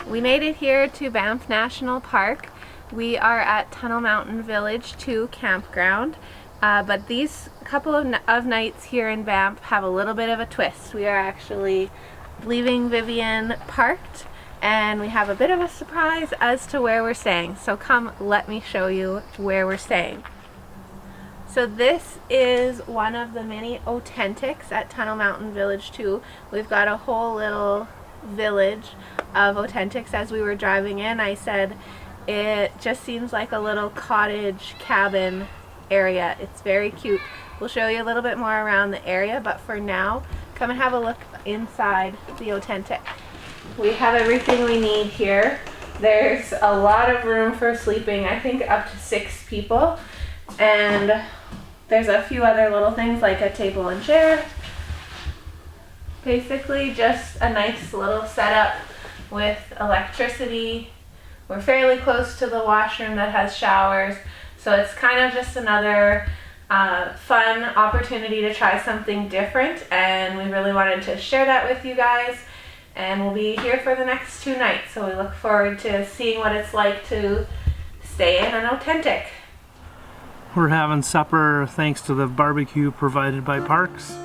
We made it here to Banff National Park. We are at Tunnel Mountain Village 2 campground, but these couple of nights here in Banff have a little bit of a twist. We are actually leaving Vivian parked, and we have a bit of a surprise as to where we're staying. So come, let me show you where we're staying. So this is one of the many oTENTiks at Tunnel Mountain Village 2. We've got a whole little village of oTENTiks. As we were driving in, I said it just seems like a little cottage cabin area. It's very cute. We'll show you a little bit more around the area, but for now, come and have a look inside the oTENTik. We have everything we need here. There's a lot of room for sleeping, I think up to 6 people, and there's a few other little things like a table and chair. Basically just a nice little setup with electricity. We're fairly close to the washroom that has showers, so it's kind of just another fun opportunity to try something different, and we really wanted to share that with you guys. And we'll be here for the next 2 nights, so we look forward to seeing what it's like to stay in an oTENTik. We're having supper thanks to the barbecue provided by Parks.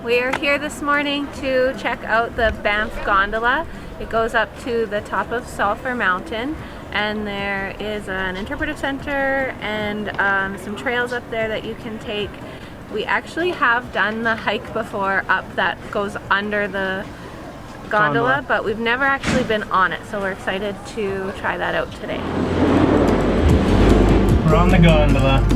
We are here this morning to check out the Banff Gondola. It goes up to the top of Sulphur Mountain, and there is an Interpretive Center and some trails up there that you can take. We actually have done the hike before up that goes under the gondola, but we've never actually been on it, so we're excited to try that out today. We're on the gondola.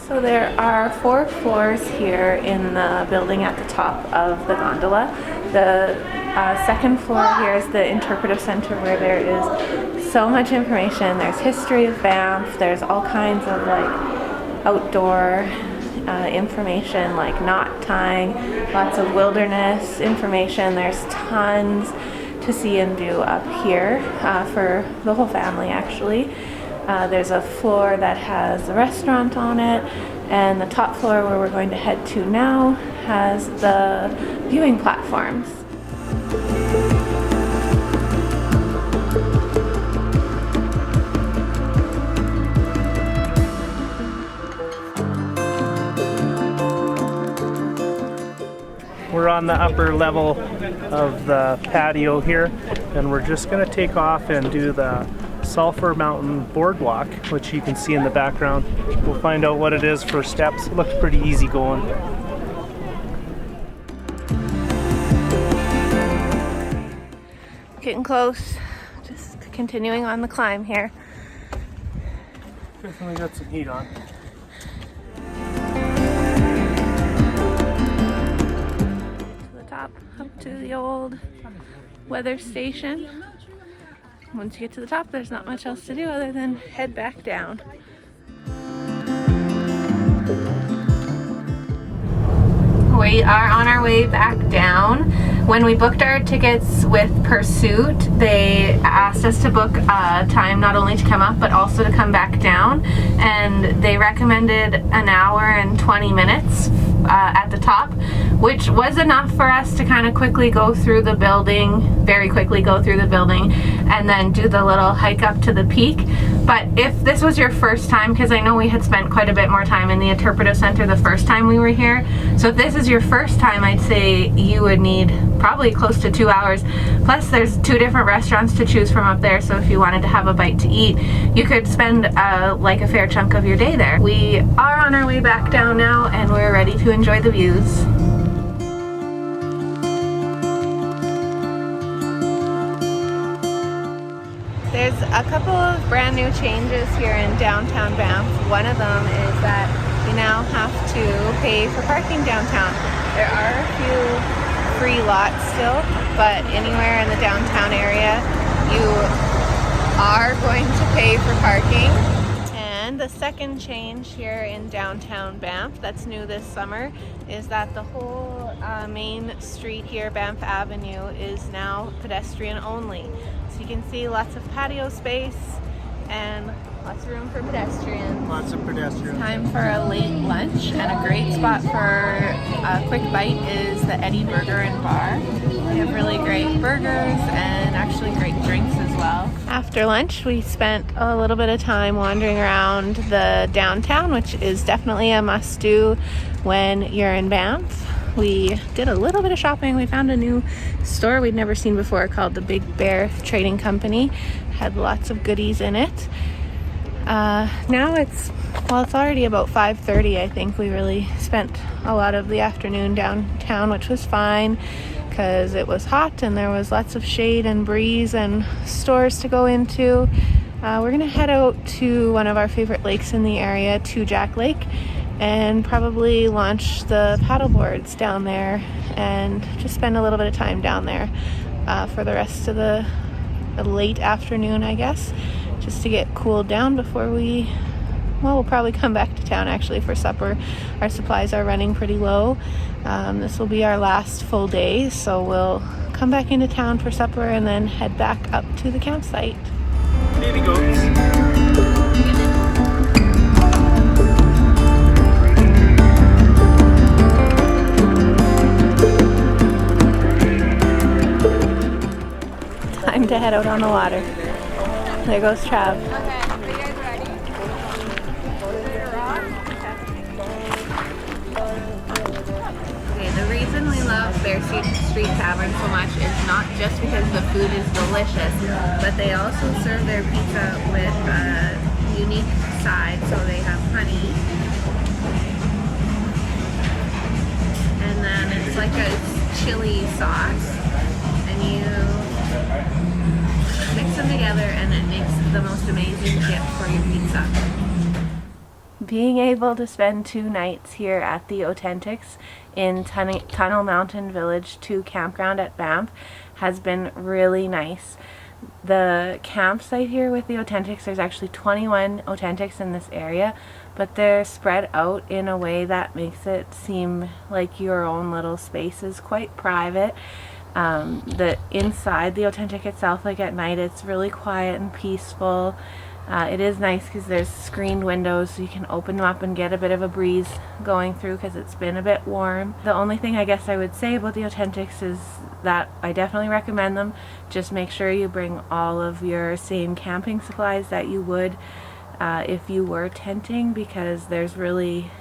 So there are 4 floors here in the building at the top of the gondola. The second floor here is the Interpretive Center, where there is so much information. There's history of Banff, there's all kinds of like outdoor information like knot tying, lots of wilderness information. There's tons to see and do up here for the whole family actually. There's a floor that has a restaurant on it, and the top floor where we're going to head to now has the viewing platforms. We're on the upper level of the patio here, and we're just going to take off and do the Sulphur Mountain Boardwalk, which you can see in the background. We'll find out what it is for steps. It looks pretty easy going. Getting close, just continuing on the climb here. Definitely got some heat on. To the top, up to the old weather station. Once you get to the top, there's not much else to do other than head back down. We are on our way back down. When we booked our tickets with Pursuit, they asked us to book a time not only to come up but also to come back down, and they recommended an hour and 20 minutes at the top, which was enough for us to kind of quickly go through the building, very quickly go through the building, and then do the little hike up to the peak. But if this was your first time, because I know we had spent quite a bit more time in the Interpretive Center the first time we were here, so if this is your first time, I'd say you would need probably close to 2 hours. Plus there's 2 different restaurants to choose from up there, so if you wanted to have a bite to eat, you could spend like a fair chunk of your day there. We are on our way back down now, and we're ready to enjoy the views. There's a couple of brand new changes here in downtown Banff. One of them is that you now have to pay for parking downtown. There are a few free lots still, but anywhere in the downtown area you are going to pay for parking. And the second change here in downtown Banff that's new this summer is that the whole main street here, Banff Avenue, is now pedestrian only. So you can see lots of patio space and lots of room for pedestrians. Lots of pedestrians. Time for a late lunch, and a great spot for a quick bite is the Eddie Burger and Bar. They have really great burgers and actually great drinks as well. After lunch, we spent a little bit of time wandering around the downtown, which is definitely a must-do when you're in Banff. We did a little bit of shopping. We found a new store we'd never seen before called the Big Bear Trading Company. Had lots of goodies in it. Now it's already about 5:30. I think we really spent a lot of the afternoon downtown, which was fine because it was hot and there was lots of shade and breeze and stores to go into. We're gonna head out to one of our favorite lakes in the area, to Jack Lake, and probably launch the paddle boards down there and just spend a little bit of time down there for the rest of the late afternoon, I guess, just to get cooled down before we'll probably come back to town actually for supper. Our supplies are running pretty low. This will be our last full day, so we'll come back into town for supper and then head back up to the campsite. Baby goats. Time to head out on the water. There goes Trav. Okay, are you guys ready? Okay, the reason we love Bear Street Tavern so much is not just because the food is delicious, but they also serve their pizza with a unique side. So they have honey, and then it's like a chili sauce, and you mix them together and it makes the most amazing dip for your pizza. Being able to spend 2 nights here at the oTENTiks in Tunnel Mountain Village 2 campground at Banff has been really nice. The campsite here with the oTENTiks, there's actually 21 oTENTiks in this area, but they're spread out in a way that makes it seem like your own little space is quite private. The inside the oTENTik itself, like at night, it's really quiet and peaceful. It is nice because there's screened windows so you can open them up and get a bit of a breeze going through because it's been a bit warm. The only thing I guess I would say about the oTENTiks is that I definitely recommend them. Just make sure you bring all of your same camping supplies that you would if you were tenting, because there's really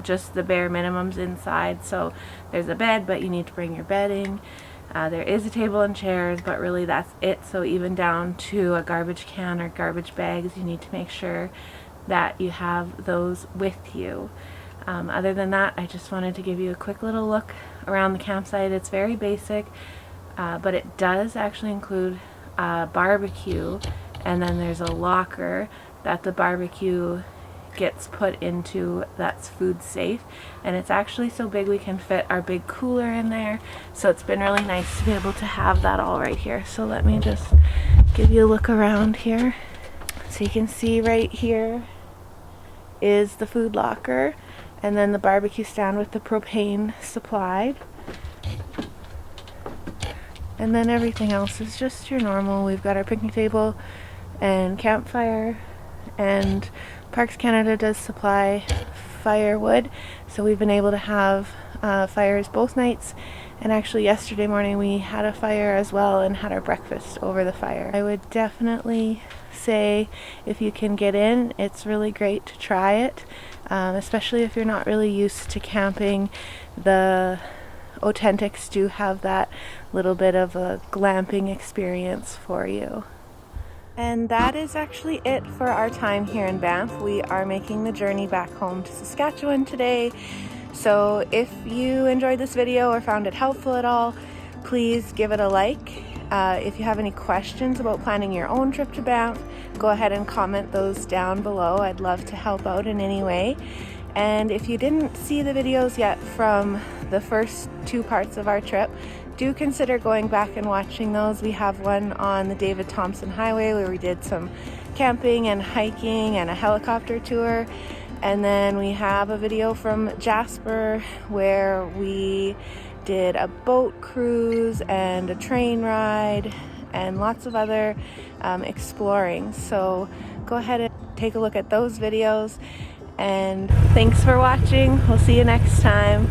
just the bare minimums inside. So there's a bed, but you need to bring your bedding. There is a table and chairs, but really that's it. So even down to a garbage can or garbage bags, you need to make sure that you have those with you. Other than that, I just wanted to give you a quick little look around the campsite. It's very basic, but it does actually include a barbecue, and then there's a locker that the barbecue gets put into that's food safe, and it's actually so big we can fit our big cooler in there. So it's been really nice to be able to have that all right here. So let me just give you a look around here. So you can see right here is the food locker, and then the barbecue stand with the propane supplied, and then everything else is just your normal. We've got our picnic table and campfire, and Parks Canada does supply firewood, so we've been able to have fires both nights, and actually yesterday morning we had a fire as well and had our breakfast over the fire. I would definitely say if you can get in, it's really great to try it, especially if you're not really used to camping. The oTENTiks do have that little bit of a glamping experience for you. And that is actually it for our time here in Banff. We are making the journey back home to Saskatchewan today. So if you enjoyed this video or found it helpful at all, please give it a like. If you have any questions about planning your own trip to Banff, go ahead and comment those down below. I'd love to help out in any way. And if you didn't see the videos yet from the first 2 parts of our trip, do consider going back and watching those. We have one on the David Thompson Highway where we did some camping and hiking and a helicopter tour. And then we have a video from Jasper where we did a boat cruise and a train ride and lots of other exploring. So go ahead and take a look at those videos, and thanks for watching. We'll see you next time.